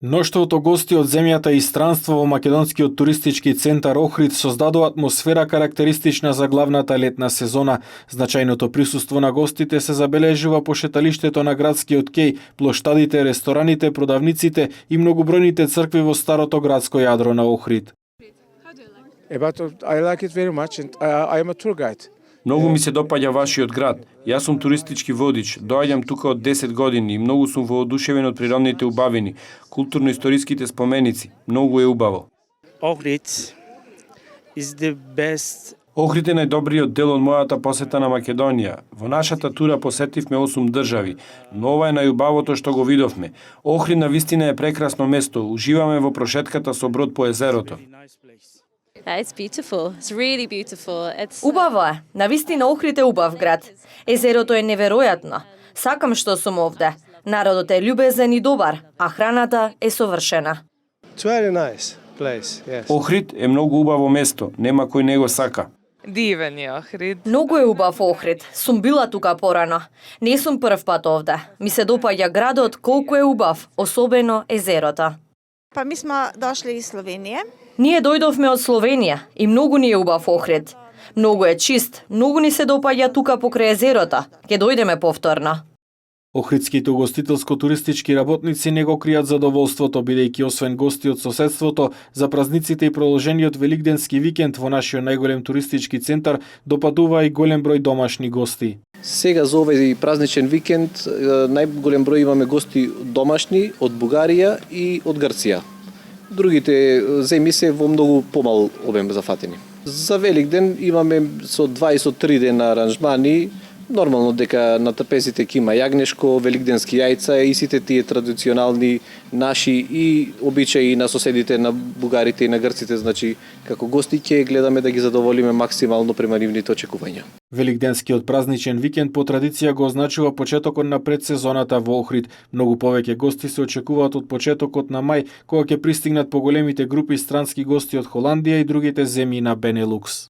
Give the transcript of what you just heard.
Мноштвото гости од земјата и странство во македонскиот туристички центар Охрид создадува атмосфера карактеристична за главната летна сезона. Значајното присуство на гостите се забележува по шеталиштето на градскиот кеј, плоштадите, рестораните, продавниците и многобројните цркви во старото градско јадро на Охрид. I like it very much and I am a tour guide. Многу ми се допаѓа вашиот град. Јас сум туристички водич, доаѓам тука од 10 години и многу сум воодушевен од природните убавини, културно-историските споменици. Многу е убаво. Ohrid is the best. Охрид е најдобриот дел од мојата посета на Македонија. Во нашата тура посетивме 8 држави, но ова е најубавото што го видовме. Охрид навистина е прекрасно место. Уживаме во прошетката со брод по езерото. It's beautiful. It's really beautiful. Убаво е. Навистина Охрид е убав град. Езерото е неверојатно. Сакам што сум овде. Народот е љубезен и добар, а храната е совршена. It's very nice place. Yes. Охрид е многу убаво место, нема кој не го сака. Дивен е Охрид. Многу е убав Охрид. Сум била тука порано. Не сум прв пат овде. Ми се допаѓа градот колку е убав, особено езерото. Pa mi smo došli iz Slovenije. Ние дојдовме од Словенија и многу ни е убав Охрид. Многу е чист, многу ни се допаѓа тука покрај езерото. Ке дојдеме повторно. Охридските угостителско-туристички работници не го кријат задоволството, бидејќи освен гости од соседството, за празниците и продолжениот великденски викенд во нашиот најголем туристички центар допадува и голем број домашни гости. Сега за овој празничен викенд најголем број имаме гости домашни од Бугарија и од Грција. Другите земји се во многу помал обем зафатени. За Великден имаме со 2 и со 3 дена аранжмани. Нормално дека на трпезите ќе има јагнешко, великденски јајца и сите тие традиционални наши и обичаи на соседите, на бугарите и на грците, значи како гости ќе гледаме да ги задоволиме максимално према нивните очекувања. Великденскиот празничен викенд по традиција го означува почетокот на предсезоната во Охрид. Многу повеќе гости се очекуваат од почетокот на мај, кога ќе пристигнат поголемите групи странски гости од Холандија и другите земји на Бенелукс.